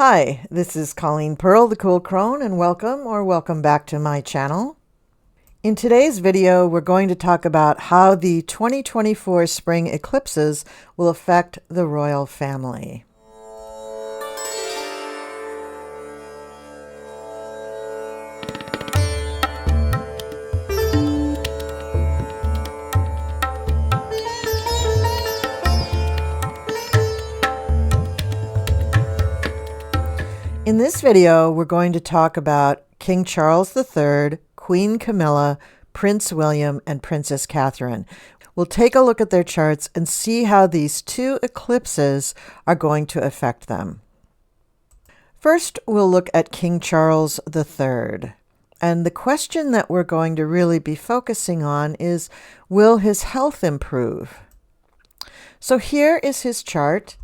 Hi, this is Colleen Pearl, the Cool Crone, and welcome back to my channel. In today's video, we're going to talk about how the 2024 spring eclipses will affect the royal family. In this video, we're going to talk about King Charles III, Queen Camilla, Prince William, and Princess Catherine. We'll take a look at their charts and see how these two eclipses are going to affect them. First, we'll look at King Charles III. And the question that we're going to really be focusing on is, will his health improve? So here is his chart.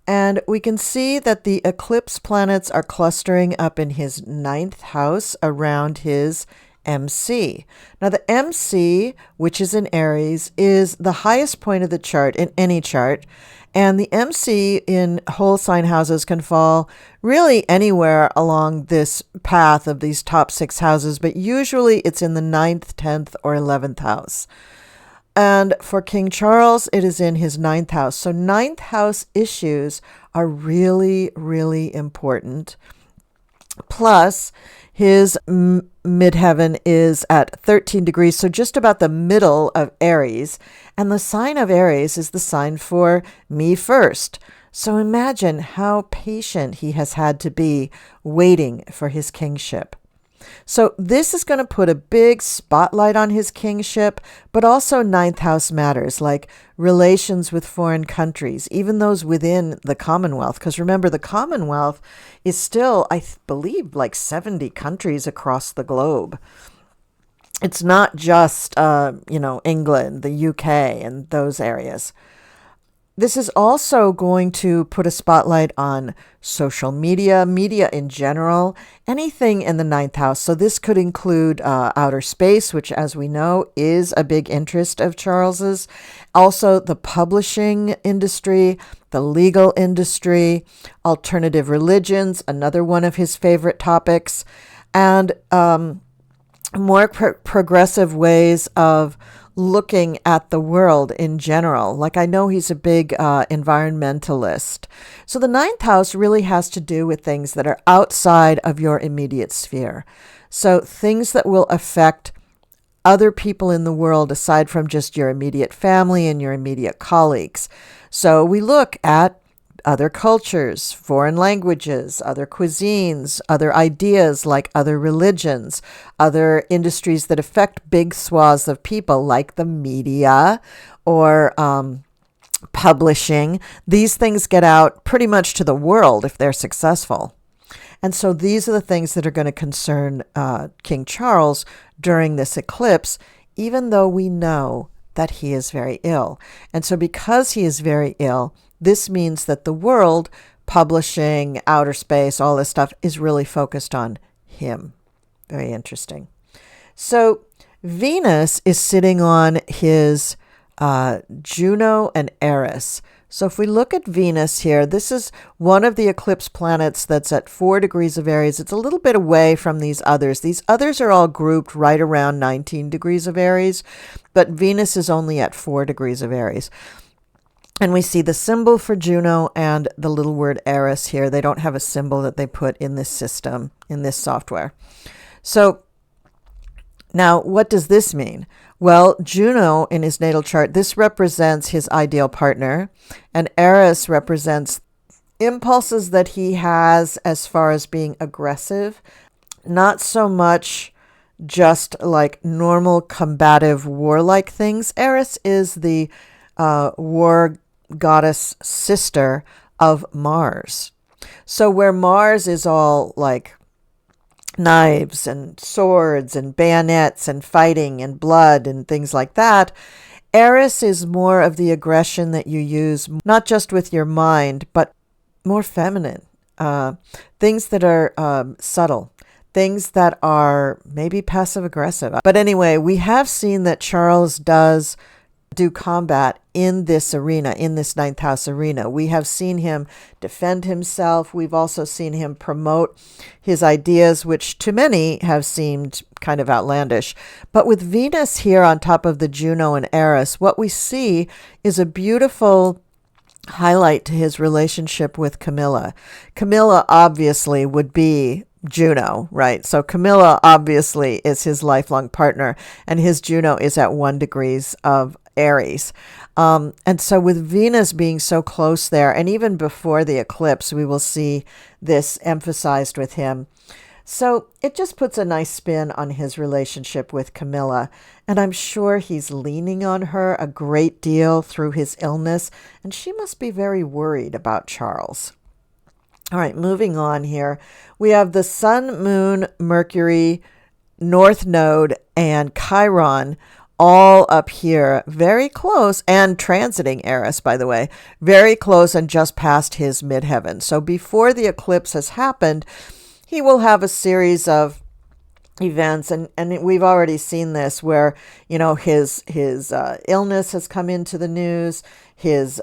And we can see that the eclipse planets are clustering up in his 9th house around his MC. Now the MC, which is in Aries, is the highest point of the chart in any chart. And the MC in whole sign houses can fall really anywhere along this path of these top 6 houses, but usually it's in the 9th, 10th, or 11th house. And for King Charles, it is in his 9th house. So 9th house issues are really, really important. Plus, his midheaven is at 13 degrees, so just about the middle of Aries. And the sign of Aries is the sign for me first. So imagine how patient he has had to be waiting for his kingship. So this is going to put a big spotlight on his kingship, but also 9th house matters like relations with foreign countries, even those within the Commonwealth. Because remember, the Commonwealth is still, I believe, like 70 countries across the globe. It's not just, England, the UK, and those areas. This is also going to put a spotlight on social media in general, anything in the 9th house. So this could include outer space, which, as we know, is a big interest of Charles's. Also, the publishing industry, the legal industry, alternative religions, another one of his favorite topics, and more progressive ways of looking at the world in general. Like, I know he's a big environmentalist. So the 9th house really has to do with things that are outside of your immediate sphere. So things that will affect other people in the world aside from just your immediate family and your immediate colleagues. So we look at other cultures, foreign languages, other cuisines, other ideas like other religions, other industries that affect big swaths of people like the media or publishing. These things get out pretty much to the world if they're successful. And so these are the things that are going to concern King Charles during this eclipse, even though we know that he is very ill. And so because he is very ill, this means that the world, publishing, outer space, all this stuff is really focused on him. Very interesting. So Venus is sitting on his Juno and Eris. So if we look at Venus here, this is one of the eclipse planets that's at 4 degrees of Aries. It's a little bit away from these others. These others are all grouped right around 19 degrees of Aries, but Venus is only at 4 degrees of Aries. And we see the symbol for Juno and the little word Eris here. They don't have a symbol that they put in this system, in this software. So now, what does this mean? Well, Juno in his natal chart, this represents his ideal partner, and Eris represents impulses that he has as far as being aggressive, not so much just like normal combative warlike things. Eris is the war goddess sister of Mars. So where Mars is all like knives and swords and bayonets and fighting and blood and things like that, Eris is more of the aggression that you use not just with your mind, but more feminine. Things that are subtle. Things that are maybe passive aggressive. But anyway, we have seen that Charles does do combat in this arena, in this ninth house arena. We have seen him defend himself. We've also seen him promote his ideas, which to many have seemed kind of outlandish. But with Venus here on top of the Juno and Eris, what we see is a beautiful highlight to his relationship with Camilla. Camilla obviously would be Juno, right? So Camilla obviously is his lifelong partner, and his Juno is at 1 degree of Aries. And so with Venus being so close there, and even before the eclipse, we will see this emphasized with him. So it just puts a nice spin on his relationship with Camilla. And I'm sure he's leaning on her a great deal through his illness, and she must be very worried about Charles. All right, moving on here. We have the Sun, Moon, Mercury, North Node, and Chiron all up here, very close, and transiting Eris, by the way, very close and just past his midheaven. So before the eclipse has happened, he will have a series of events, and we've already seen this where, you know, his illness has come into the news, his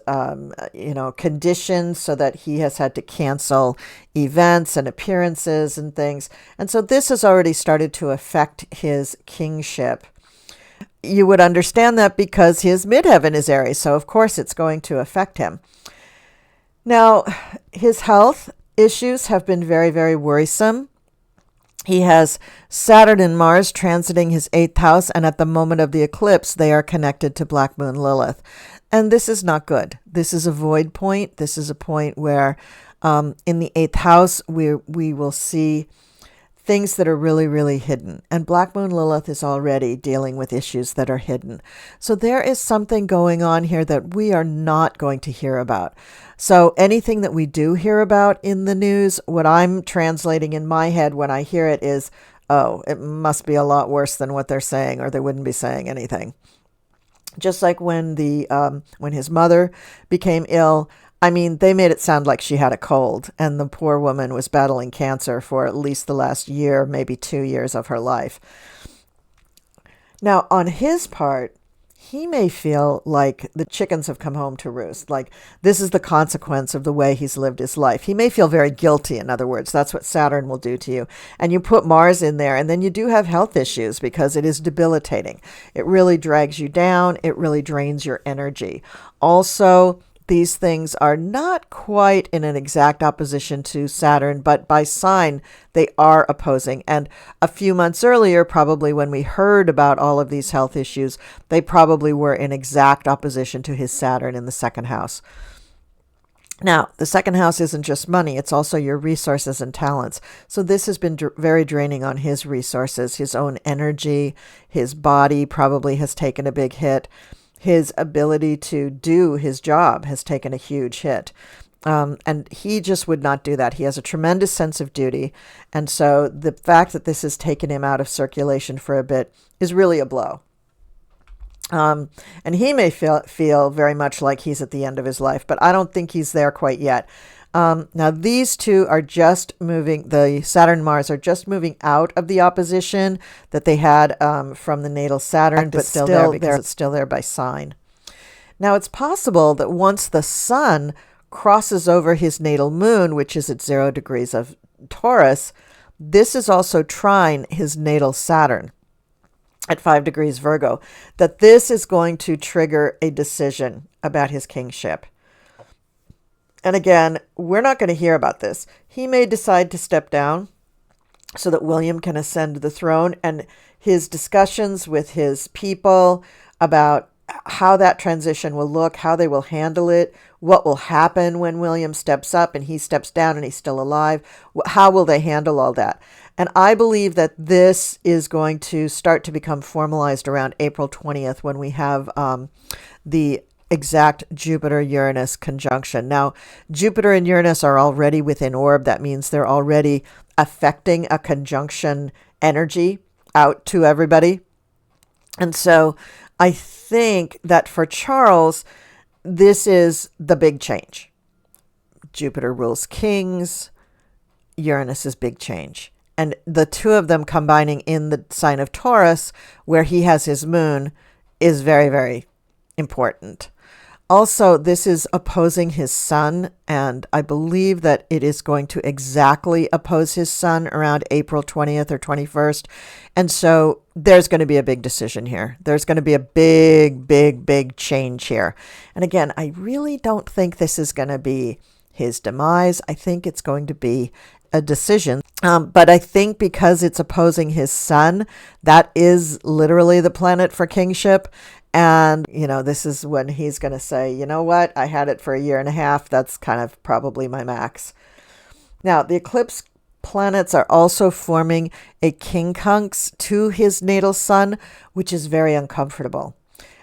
condition, so that he has had to cancel events and appearances and things. And so this has already started to affect his kingship. You would understand that because his midheaven is Aries, so of course it's going to affect him. Now, his health issues have been very, very worrisome. He has Saturn and Mars transiting his 8th house, and at the moment of the eclipse, they are connected to Black Moon Lilith. And this is not good. This is a void point. This is a point where in the 8th house, we will see things that are really, really hidden. And Black Moon Lilith is already dealing with issues that are hidden. So there is something going on here that we are not going to hear about. So anything that we do hear about in the news, what I'm translating in my head when I hear it is, oh, it must be a lot worse than what they're saying, or they wouldn't be saying anything. Just like when his mother became ill, I mean, they made it sound like she had a cold, and the poor woman was battling cancer for at least the last year, maybe 2 years of her life. Now, on his part, he may feel like the chickens have come home to roost, like this is the consequence of the way he's lived his life. He may feel very guilty, in other words. That's what Saturn will do to you. And you put Mars in there, and then you do have health issues because it is debilitating. It really drags you down. It really drains your energy. Also, these things are not quite in an exact opposition to Saturn, but by sign, they are opposing. And a few months earlier, probably when we heard about all of these health issues, they probably were in exact opposition to his Saturn in the 2nd house. Now, the 2nd house isn't just money, it's also your resources and talents. So this has been very draining on his resources, his own energy, his body probably has taken a big hit. His ability to do his job has taken a huge hit. And he just would not do that. He has a tremendous sense of duty. And so the fact that this has taken him out of circulation for a bit is really a blow. And he may feel very much like he's at the end of his life, but I don't think he's there quite yet. Now, these two are just moving, the Saturn and Mars are just moving out of the opposition that they had from the natal Saturn, but still there because it's still there by sign. Now, it's possible that once the Sun crosses over his natal moon, which is at 0 degrees of Taurus, this is also trine his natal Saturn at 5 degrees Virgo, that this is going to trigger a decision about his kingship. And again, we're not going to hear about this. He may decide to step down so that William can ascend the throne, and his discussions with his people about how that transition will look, how they will handle it, what will happen when William steps up and he steps down and he's still alive, how will they handle all that? And I believe that this is going to start to become formalized around April 20th when we have the exact Jupiter-Uranus conjunction. Now, Jupiter and Uranus are already within orb. That means they're already affecting a conjunction energy out to everybody. And so I think that for Charles, this is the big change. Jupiter rules kings. Uranus is big change. And the two of them combining in the sign of Taurus, where he has his moon, is very, very important. Also, this is opposing his sun, and I believe that it is going to exactly oppose his sun around April 20th or 21st. And so there's going to be a big decision here. There's going to be a big change here. And again, I really don't think this is going to be his demise. I think it's going to be a decision. But I think because it's opposing his sun, that is literally the planet for kingship. And, this is when he's going to say, you know what, I had it for a year and a half. That's kind of probably my max. Now, the eclipse planets are also forming a quincunx to his natal sun, which is very uncomfortable.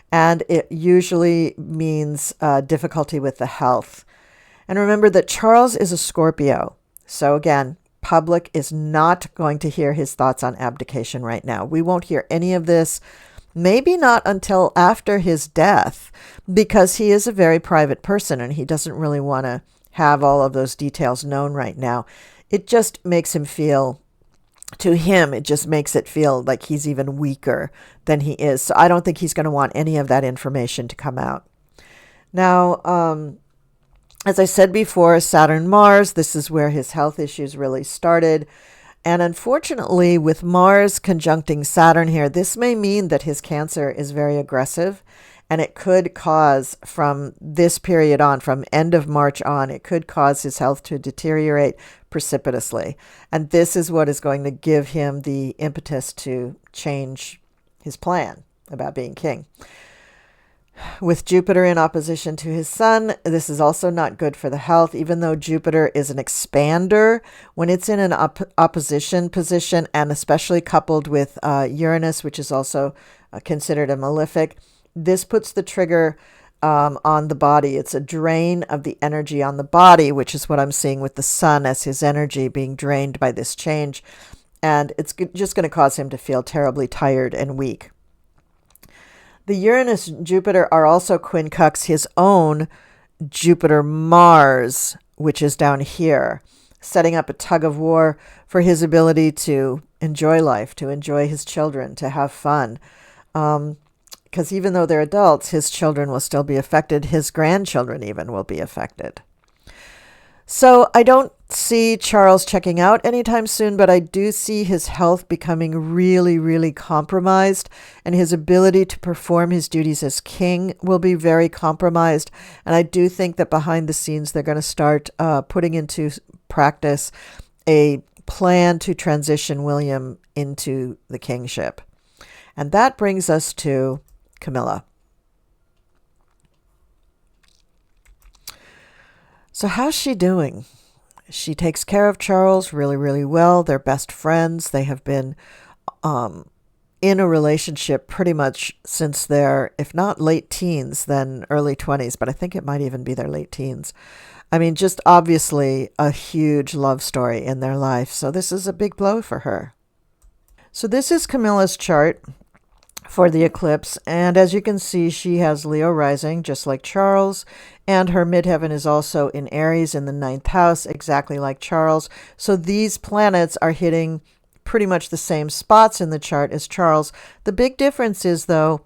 And it usually means difficulty with the health. And remember that Charles is a Scorpio. So again, public is not going to hear his thoughts on abdication right now. We won't hear any of this. Maybe not until after his death, because he is a very private person and he doesn't really want to have all of those details known right now. It just makes him feel, to him, it just makes it feel like he's even weaker than he is. So I don't think he's going to want any of that information to come out. Now, as I said before, Saturn-Mars, this is where his health issues really started. And unfortunately, with Mars conjuncting Saturn here, this may mean that his Cancer is very aggressive, and it could cause, from this period on, from end of March on, it could cause his health to deteriorate precipitously. And this is what is going to give him the impetus to change his plan about being king. With Jupiter in opposition to his sun, this is also not good for the health, even though Jupiter is an expander. When it's in an opposition position, and especially coupled with Uranus, which is also considered a malefic, this puts the trigger on the body. It's a drain of the energy on the body, which is what I'm seeing with the sun as his energy being drained by this change. And it's just going to cause him to feel terribly tired and weak. The Uranus and Jupiter are also quincunx his own Jupiter-Mars, which is down here, setting up a tug of war for his ability to enjoy life, to enjoy his children, to have fun. Because even though they're adults, his children will still be affected. His grandchildren even will be affected. So I don't see Charles checking out anytime soon, but I do see his health becoming really compromised, and his ability to perform his duties as king will be very compromised. And I do think that behind the scenes, they're going to start putting into practice a plan to transition William into the kingship. And that brings us to Camilla. So how's she doing? She takes care of Charles really well. They're best friends. They have been in a relationship pretty much since their, if not late teens, then early 20s. But I think it might even be their late teens. I mean, just obviously a huge love story in their life. So this is a big blow for her. So this is Camilla's chart for the eclipse, and as you can see, she has Leo rising just like Charles, and her midheaven is also in Aries in the 9th house, exactly like Charles. So these planets are hitting pretty much the same spots in the chart as Charles. The big difference is, though,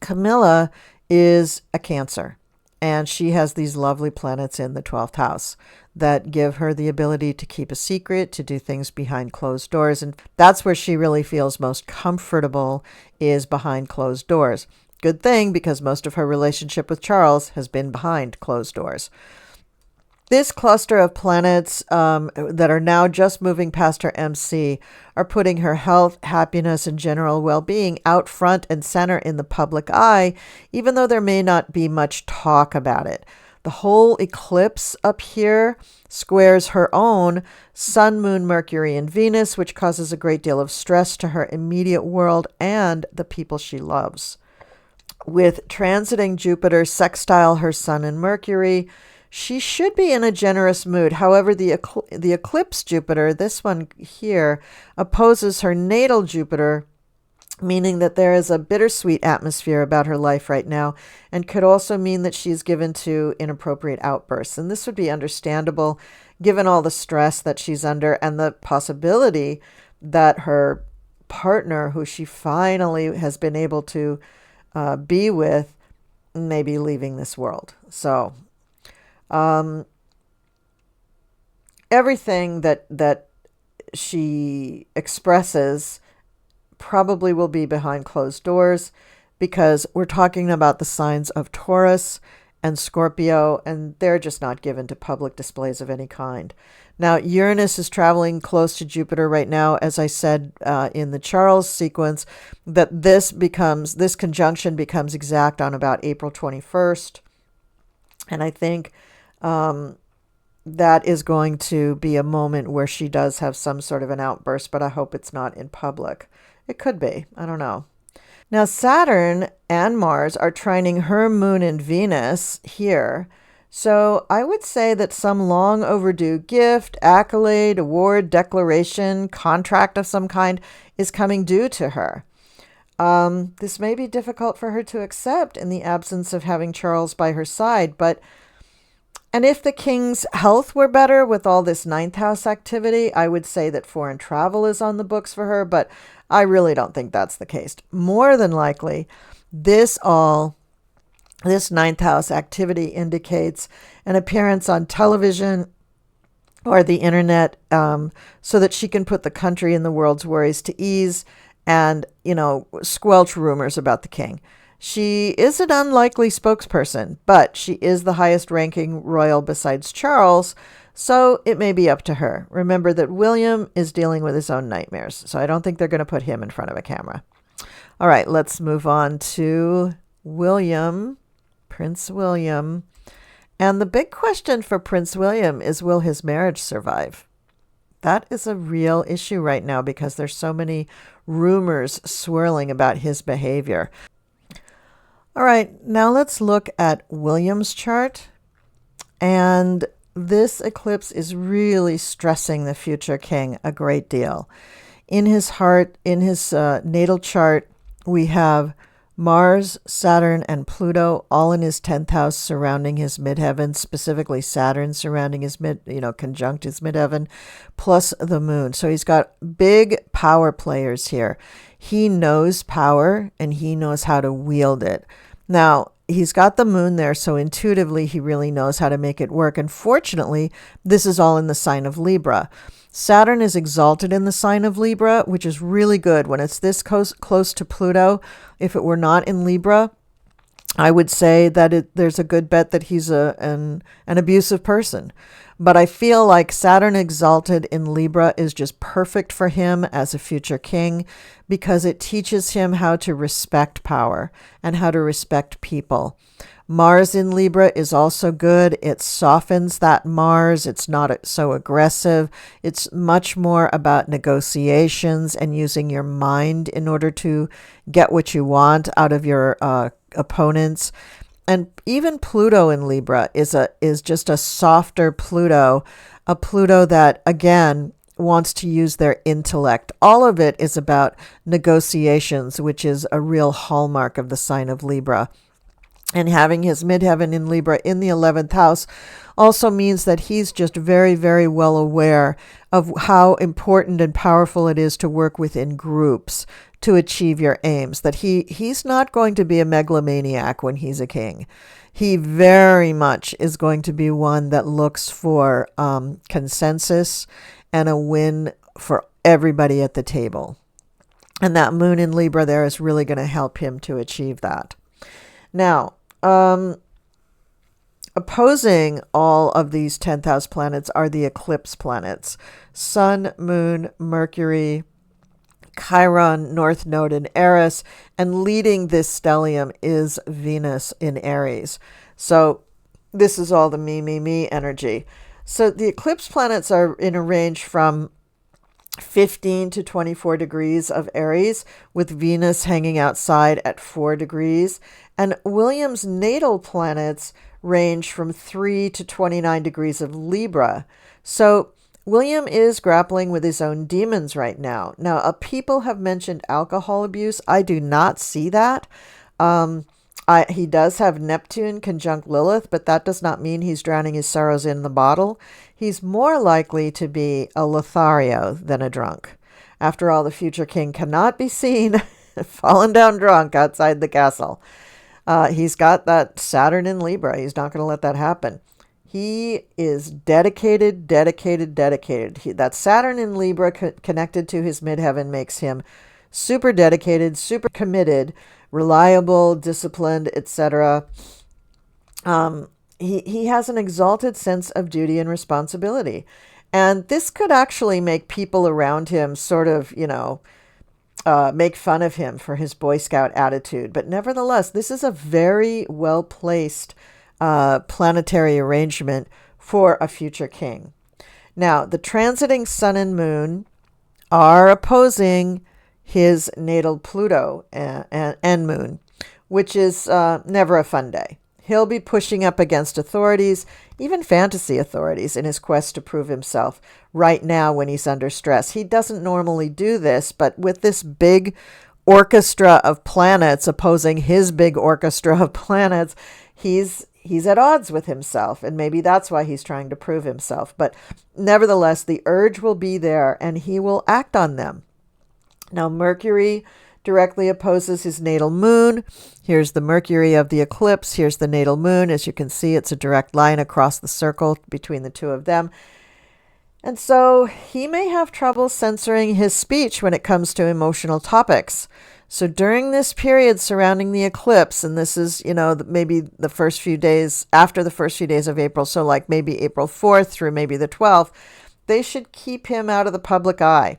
Camilla is a Cancer, and she has these lovely planets in the 12th house that give her the ability to keep a secret, to do things behind closed doors. And that's where she really feels most comfortable, is behind closed doors. Good thing, because most of her relationship with Charles has been behind closed doors. This cluster of planets that are now just moving past her MC are putting her health, happiness, and general well-being out front and center in the public eye, even though there may not be much talk about it. The whole eclipse up here squares her own Sun, Moon, Mercury, and Venus, which causes a great deal of stress to her immediate world and the people she loves. With transiting Jupiter sextile her Sun and Mercury, she should be in a generous mood. However, the eclipse Jupiter, this one here, opposes her natal Jupiter, meaning that there is a bittersweet atmosphere about her life right now, and could also mean that she's given to inappropriate outbursts. And this would be understandable given all the stress that she's under and the possibility that her partner, who she finally has been able to be with, maybe leaving this world. So everything that she expresses probably will be behind closed doors, because we're talking about the signs of Taurus and Scorpio, and they're just not given to public displays of any kind. Now, Uranus is traveling close to Jupiter right now, as I said in the Charles sequence, that this conjunction becomes exact on about April 21st. And I think that is going to be a moment where she does have some sort of an outburst, but I hope it's not in public. It could be. I don't know. Now, Saturn and Mars are trining her moon and Venus here. So I would say that some long overdue gift, accolade, award, declaration, contract of some kind is coming due to her. This may be difficult for her to accept in the absence of having Charles by her side, and if the king's health were better with all this ninth house activity, I would say that foreign travel is on the books for her, but I really don't think that's the case. More than likely, this ninth house activity indicates an appearance on television or the internet, so that she can put the country and the world's worries to ease and, squelch rumors about the king. She is an unlikely spokesperson, but she is the highest ranking royal besides Charles, so it may be up to her. Remember that William is dealing with his own nightmares, so I don't think they're going to put him in front of a camera. All right, let's move on to William, Prince William. And the big question for Prince William is, will his marriage survive? That is a real issue right now because there's so many rumors swirling about his behavior. All right, now let's look at William's chart. And this eclipse is really stressing the future king a great deal. In his heart, in his natal chart, we have Mars, Saturn, and Pluto all in his 10th house surrounding his midheaven, specifically Saturn surrounding his conjunct his midheaven, plus the moon. So he's got big power players here. He knows power and he knows how to wield it. Now, he's got the moon there, so intuitively he really knows how to make it work. And fortunately, this is all in the sign of Libra. Saturn is exalted in the sign of Libra, which is really good when it's this close to Pluto. If it were not in Libra, I would say that there's a good bet that he's an abusive person. But I feel like Saturn exalted in Libra is just perfect for him as a future king because it teaches him how to respect power and how to respect people. Mars in Libra is also good. It softens that Mars. It's not so aggressive. It's much more about negotiations and using your mind in order to get what you want out of your opponents. And even Pluto in Libra is just a softer Pluto, a Pluto that, again, wants to use their intellect. All of it is about negotiations, which is a real hallmark of the sign of Libra. And having his midheaven in Libra in the 11th house also means that he's just very, very well aware of how important and powerful it is to work within groups to achieve your aims, that he's not going to be a megalomaniac when he's a king. He very much is going to be one that looks for consensus and a win for everybody at the table. And that moon in Libra there is really going to help him to achieve that. Now, opposing all of these 10th house planets are the eclipse planets: Sun, Moon, Mercury, Chiron, North Node, and Eris, and leading this stellium is Venus in Aries. So this is all the me energy. So the eclipse planets are in a range from 15 to 24 degrees of Aries, with Venus hanging outside at 4 degrees. And William's natal planets range from 3 to 29 degrees of Libra. So William is grappling with his own demons right now. Now, people have mentioned alcohol abuse. I do not see that. He does have Neptune conjunct Lilith, but that does not mean he's drowning his sorrows in the bottle. He's more likely to be a Lothario than a drunk. After all, the future king cannot be seen fallen down drunk outside the castle. He's got that Saturn in Libra. He's not going to let that happen. He is dedicated, dedicated, dedicated. That Saturn in Libra connected to his midheaven makes him super dedicated, super committed, reliable, disciplined, etc. He has an exalted sense of duty and responsibility. And this could actually make people around him sort of, make fun of him for his Boy Scout attitude. But nevertheless, this is a very well-placed planetary arrangement for a future king. Now, the transiting sun and moon are opposing his natal Pluto and moon, which is never a fun day. He'll be pushing up against authorities, even fantasy authorities, in his quest to prove himself right now when he's under stress. He doesn't normally do this, but with this big orchestra of planets opposing his big orchestra of planets, he's at odds with himself, and maybe that's why he's trying to prove himself. But nevertheless, the urge will be there, and he will act on them. Now, Mercury directly opposes his natal moon. Here's the Mercury of the eclipse. Here's the natal moon. As you can see, it's a direct line across the circle between the two of them. And so he may have trouble censoring his speech when it comes to emotional topics. So during this period surrounding the eclipse, and this is, maybe the first few days, after the first few days of April, so like maybe April 4th through maybe the 12th, they should keep him out of the public eye.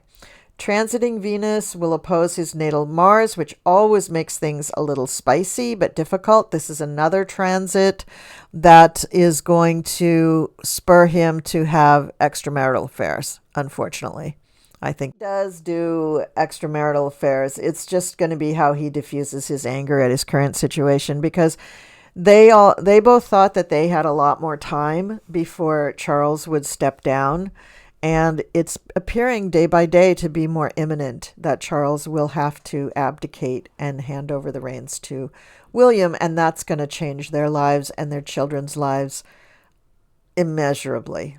Transiting Venus will oppose his natal Mars, which always makes things a little spicy but difficult. This is another transit that is going to spur him to have extramarital affairs, unfortunately. I think he does do extramarital affairs. It's just going to be how he diffuses his anger at his current situation, because they both thought that they had a lot more time before Charles would step down. And it's appearing day by day to be more imminent that Charles will have to abdicate and hand over the reins to William, and that's going to change their lives and their children's lives immeasurably.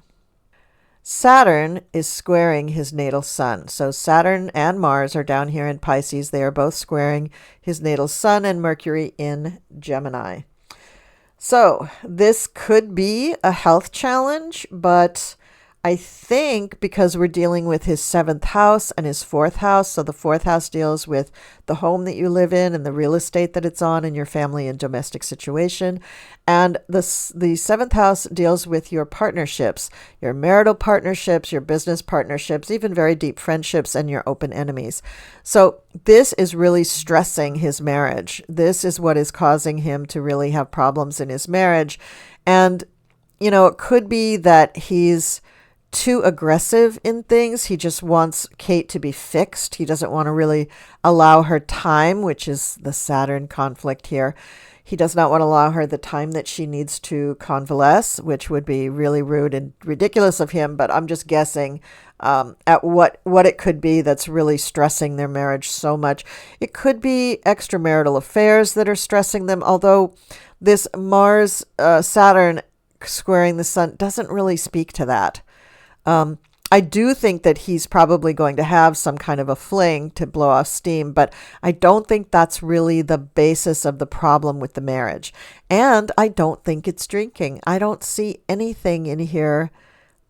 Saturn is squaring his natal sun. So Saturn and Mars are down here in Pisces. They are both squaring his natal sun, and Mercury in Gemini. So this could be a health challenge, but I think because we're dealing with his 7th house and his 4th house, so the 4th house deals with the home that you live in and the real estate that it's on and your family and domestic situation. And the 7th house deals with your partnerships, your marital partnerships, your business partnerships, even very deep friendships, and your open enemies. So this is really stressing his marriage. This is what is causing him to really have problems in his marriage. And, it could be that he's too aggressive in things. He just wants Kate to be fixed. He doesn't want to really allow her time, which is the Saturn conflict here. He does not want to allow her the time that she needs to convalesce, which would be really rude and ridiculous of him. But I'm just guessing at what it could be that's really stressing their marriage so much. It could be extramarital affairs that are stressing them, although this Mars Saturn squaring the sun doesn't really speak to that. I do think that he's probably going to have some kind of a fling to blow off steam, but I don't think that's really the basis of the problem with the marriage. And I don't think it's drinking. I don't see anything in here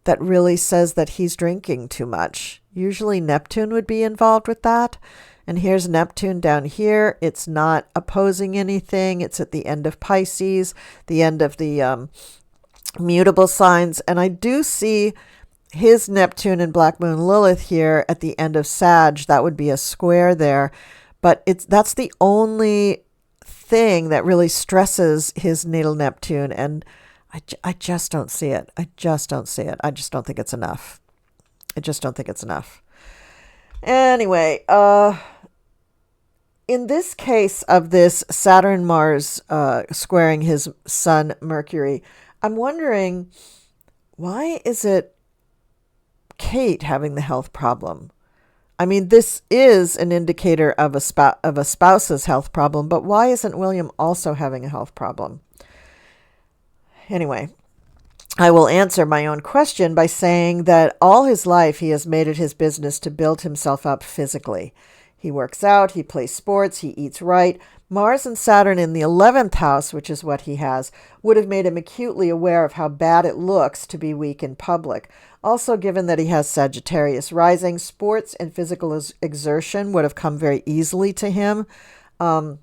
that really says that he's drinking too much. Usually Neptune would be involved with that. And here's Neptune down here. It's not opposing anything. It's at the end of Pisces, the end of the mutable signs. And I do see his Neptune and Black Moon Lilith here at the end of Sag. That would be a square there. But that's the only thing that really stresses his natal Neptune. And I just don't see it. I just don't see it. I just don't think it's enough. I just don't think it's enough. Anyway, in this case of this Saturn-Mars squaring his sun Mercury, I'm wondering, why is it Kate having the health problem? I mean, this is an indicator of a spouse's health problem, but why isn't William also having a health problem? Anyway, I will answer my own question by saying that all his life he has made it his business to build himself up physically. He works out, he plays sports, he eats right. Mars and Saturn in the 11th house, which is what he has, would have made him acutely aware of how bad it looks to be weak in public. Also, given that he has Sagittarius rising, sports and physical exertion would have come very easily to him. Even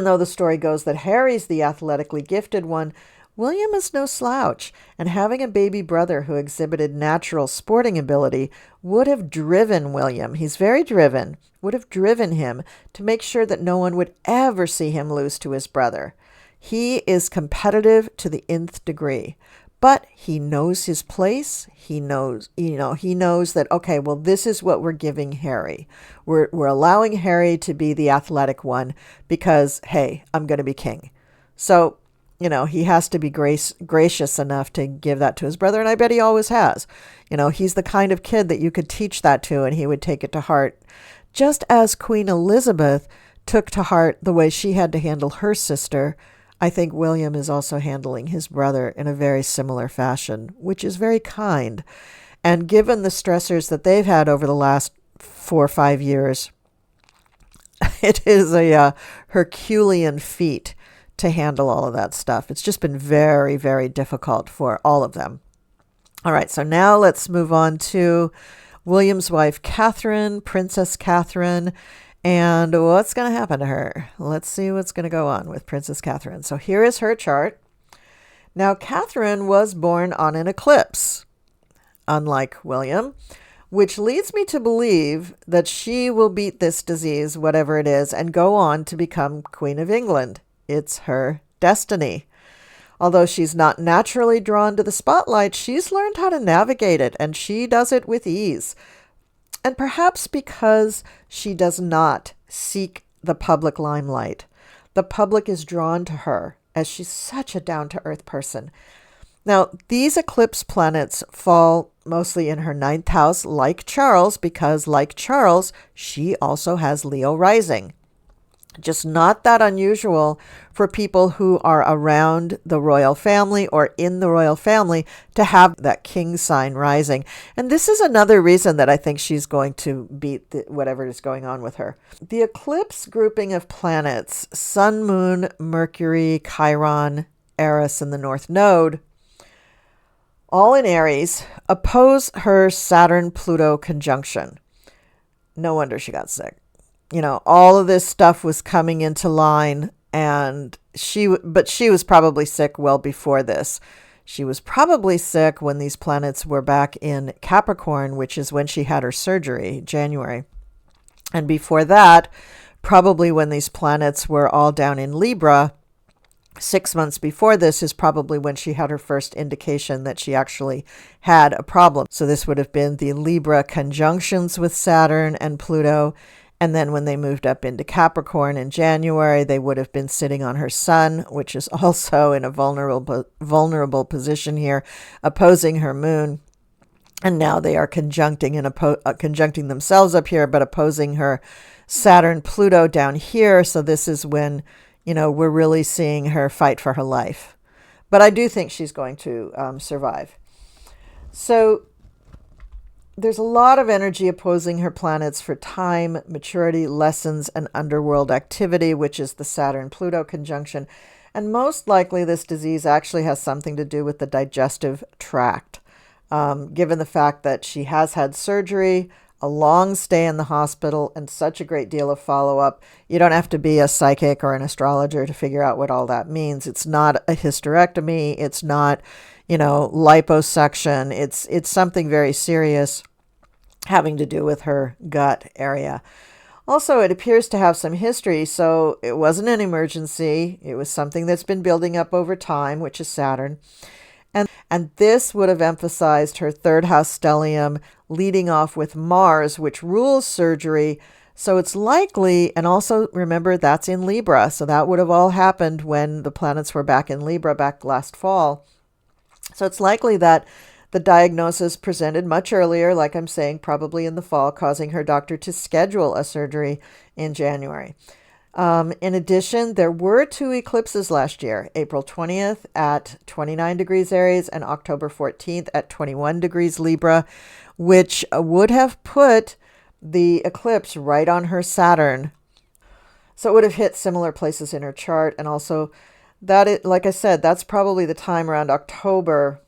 though the story goes that Harry's the athletically gifted one, William is no slouch, and having a baby brother who exhibited natural sporting ability would have driven William, he's very driven, would have driven him to make sure that no one would ever see him lose to his brother. He is competitive to the nth degree, but he knows his place. He knows that, okay, well, this is what we're giving Harry. We're allowing Harry to be the athletic one because, hey, I'm going to be king. So, he has to be gracious enough to give that to his brother, and I bet he always has. He's the kind of kid that you could teach that to, and he would take it to heart, just as Queen Elizabeth took to heart the way she had to handle her sister. I think William is also handling his brother in a very similar fashion, which is very kind. And given the stressors that they've had over the last 4 or 5 years, it is a Herculean feat to handle all of that stuff. It's just been very, very difficult for all of them. All right, so now let's move on to William's wife, Catherine, Princess Catherine, and what's going to happen to her. Let's see what's going to go on with Princess Catherine. So here is her chart. Now, Catherine was born on an eclipse, unlike William, which leads me to believe that she will beat this disease, whatever it is, and go on to become Queen of England. It's her destiny. Although she's not naturally drawn to the spotlight, she's learned how to navigate it, and she does it with ease. And perhaps because she does not seek the public limelight, the public is drawn to her as she's such a down-to-earth person. Now, these eclipse planets fall mostly in her 9th house, like Charles, because like Charles, she also has Leo rising. Just not that unusual for people who are around the royal family or in the royal family to have that king sign rising. And this is another reason that I think she's going to beat whatever is going on with her. The eclipse grouping of planets, Sun, Moon, Mercury, Chiron, Eris, and the North Node, all in Aries, oppose her Saturn-Pluto conjunction. No wonder she got sick. All of this stuff was coming into line, and she was probably sick well before this. She was probably sick when these planets were back in Capricorn, which is when she had her surgery, January. And before that, probably when these planets were all down in Libra, 6 months before this is probably when she had her first indication that she actually had a problem. So this would have been the Libra conjunctions with Saturn and Pluto. And then when they moved up into Capricorn in January, they would have been sitting on her sun, which is also in a vulnerable position here, opposing her moon. And now they are conjuncting themselves up here, but opposing her Saturn-Pluto down here. So this is when, we're really seeing her fight for her life. But I do think she's going to survive. So there's a lot of energy opposing her planets for time, maturity, lessons, and underworld activity, which is the Saturn-Pluto conjunction. And most likely this disease actually has something to do with the digestive tract. Given the fact that she has had surgery, a long stay in the hospital, and such a great deal of follow-up, you don't have to be a psychic or an astrologer to figure out what all that means. It's not a hysterectomy. It's not liposuction. It's something very serious having to do with her gut area. Also, it appears to have some history, so it wasn't an emergency. It was something that's been building up over time, which is Saturn. And this would have emphasized her 3rd house stellium, leading off with Mars, which rules surgery. So it's likely, and also remember that's in Libra, so that would have all happened when the planets were back in Libra back last fall. So it's likely that the diagnosis presented much earlier, like I'm saying, probably in the fall, causing her doctor to schedule a surgery in January. In addition, there were 2 eclipses last year, April 20th at 29 degrees Aries and October 14th at 21 degrees Libra, which would have put the eclipse right on her Saturn. So it would have hit similar places in her chart. And also, like I said, that's probably the time around October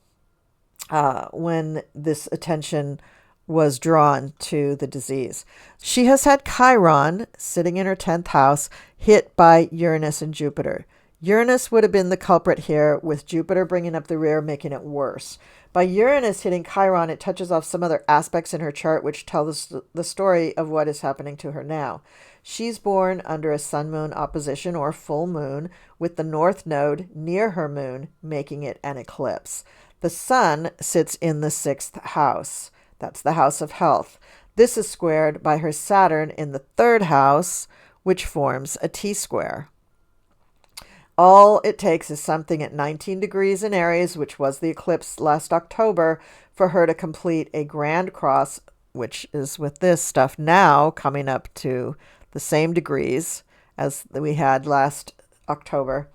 when this attention was drawn to the disease. She has had Chiron sitting in her 10th house hit by Uranus and Jupiter. Uranus would have been the culprit here, with Jupiter bringing up the rear, making it worse. By Uranus hitting Chiron, it touches off some other aspects in her chart which tell the story of what is happening to her now. She's born under a sun-moon opposition or full moon, with the north node near her moon, making it an eclipse. The sun sits in the 6th house. That's the house of health. This is squared by her Saturn in the 3rd house, which forms a T-square. All it takes is something at 19 degrees in Aries, which was the eclipse last October, for her to complete a grand cross, which is with this stuff now coming up to the same degrees as we had last October,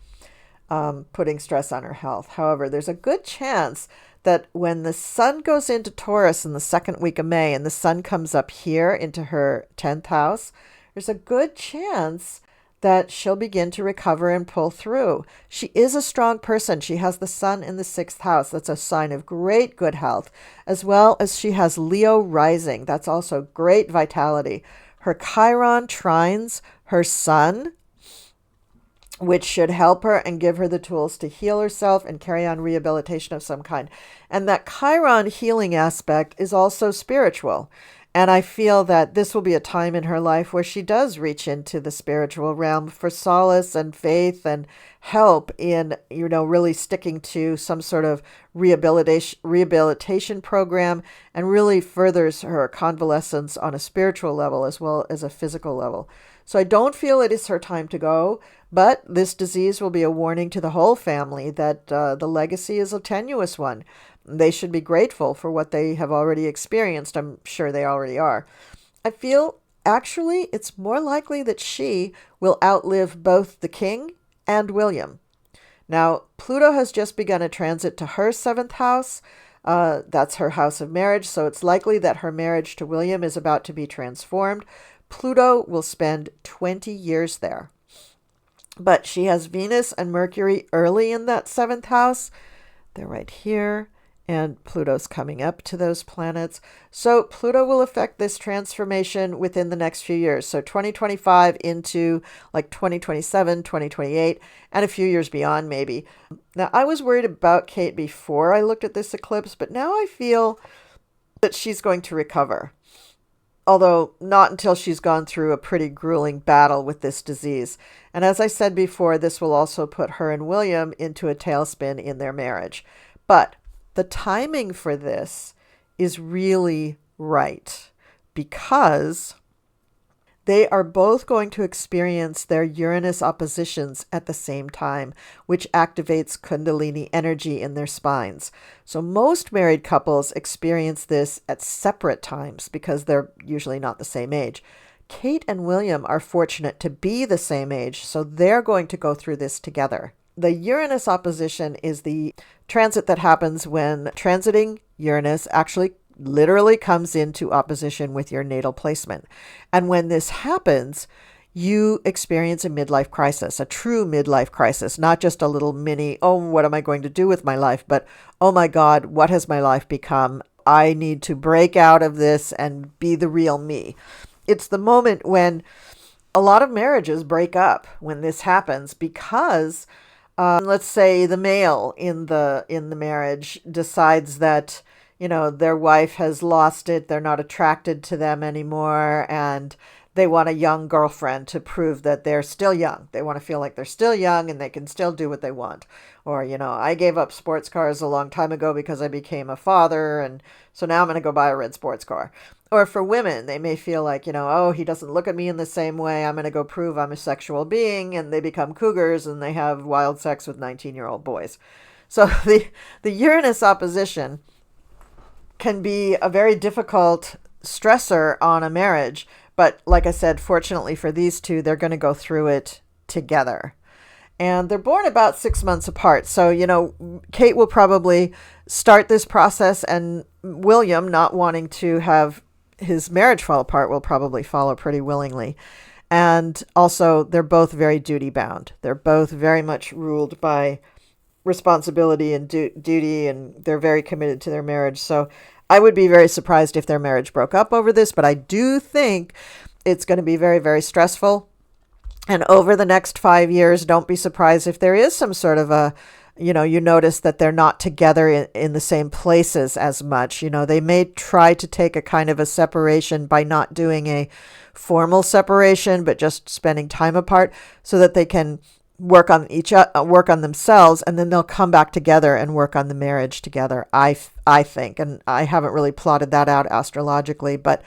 putting stress on her health. However, there's a good chance that when the sun goes into Taurus in the 2nd week of May and the sun comes up here into her 10th house, there's a good chance that she'll begin to recover and pull through. She is a strong person. She has the sun in the 6th house. That's a sign of great good health, as well as she has Leo rising. That's also great vitality. Her Chiron trines her sun, which should help her and give her the tools to heal herself and carry on rehabilitation of some kind. And that Chiron healing aspect is also spiritual. And I feel that this will be a time in her life where she does reach into the spiritual realm for solace and faith and help in, really sticking to some sort of rehabilitation program, and really furthers her convalescence on a spiritual level as well as a physical level. So I don't feel it is her time to go, but this disease will be a warning to the whole family that the legacy is a tenuous one. They should be grateful for what they have already experienced. I'm sure they already are. I feel actually it's more likely that she will outlive both the king and William. Now, Pluto has just begun a transit to her 7th house. That's her house of marriage. So it's likely that her marriage to William is about to be transformed. Pluto will spend 20 years there. But she has Venus and Mercury early in that 7th house. They're right here. And Pluto's coming up to those planets. So Pluto will affect this transformation within the next few years. So 2025 into like 2027, 2028, and a few years beyond maybe. Now, I was worried about Kate before I looked at this eclipse, but now I feel that she's going to recover. Although not until she's gone through a pretty grueling battle with this disease. And as I said before, this will also put her and William into a tailspin in their marriage. But the timing for this is really right, because they are both going to experience their Uranus oppositions at the same time, which activates Kundalini energy in their spines. So most married couples experience this at separate times because they're usually not the same age. Kate and William are fortunate to be the same age, so they're going to go through this together. The Uranus opposition is the transit that happens when transiting Uranus actually literally comes into opposition with your natal placement. And when this happens, you experience a midlife crisis, a true midlife crisis, not just a little mini, oh, what am I going to do with my life? But, oh my God, what has my life become? I need to break out of this and be the real me. It's the moment when a lot of marriages break up when this happens, because let's say the male in the marriage decides that, their wife has lost it. They're not attracted to them anymore. And they want a young girlfriend to prove that they're still young. They want to feel like they're still young and they can still do what they want. Or, I gave up sports cars a long time ago because I became a father. And so now I'm going to go buy a red sports car. Or for women, they may feel like, oh, he doesn't look at me in the same way. I'm going to go prove I'm a sexual being. And they become cougars and they have wild sex with 19-year-old boys. So the Uranus opposition can be a very difficult stressor on a marriage. But like I said, fortunately for these two, they're going to go through it together. And they're born about 6 months apart. So, Kate will probably start this process, and William, not wanting to have his marriage fall apart will probably follow pretty willingly. And also, they're both very duty bound. They're both very much ruled by responsibility and duty, and they're very committed to their marriage. So I would be very surprised if their marriage broke up over this, but I do think it's going to be very, very stressful. And over the next 5 years, don't be surprised if there is some sort of a, you notice that they're not together in the same places as much. They may try to take a kind of a separation by not doing a formal separation, but just spending time apart so that they can work on work on themselves, and then they'll come back together and work on the marriage together. I think, and I haven't really plotted that out astrologically, but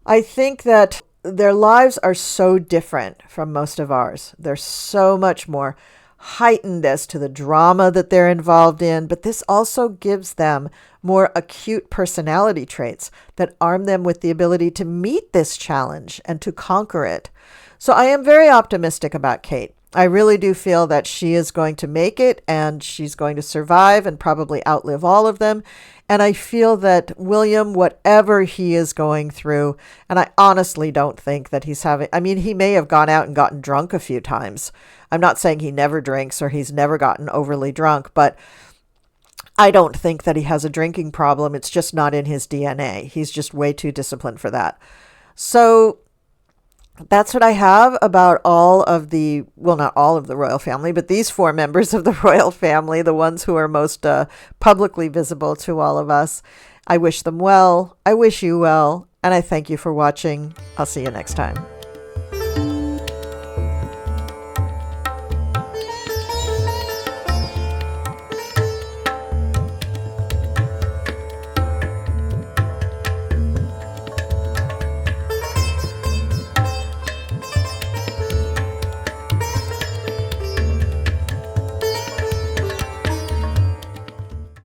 I think that their lives are so different from most of ours. They're so much more heightened as to the drama that they're involved in, but this also gives them more acute personality traits that arm them with the ability to meet this challenge and to conquer it. So I am very optimistic about Kate. I really do feel that she is going to make it, and she's going to survive and probably outlive all of them. And I feel that William, whatever he is going through, and I honestly don't think that he's having, he may have gone out and gotten drunk a few times. I'm not saying he never drinks or he's never gotten overly drunk, but I don't think that he has a drinking problem. It's just not in his DNA. He's just way too disciplined for that. So that's what I have about all of the, well, not all of the royal family, but these 4 members of the royal family, the ones who are most publicly visible to all of us. I wish them well. I wish you well. And I thank you for watching. I'll see you next time.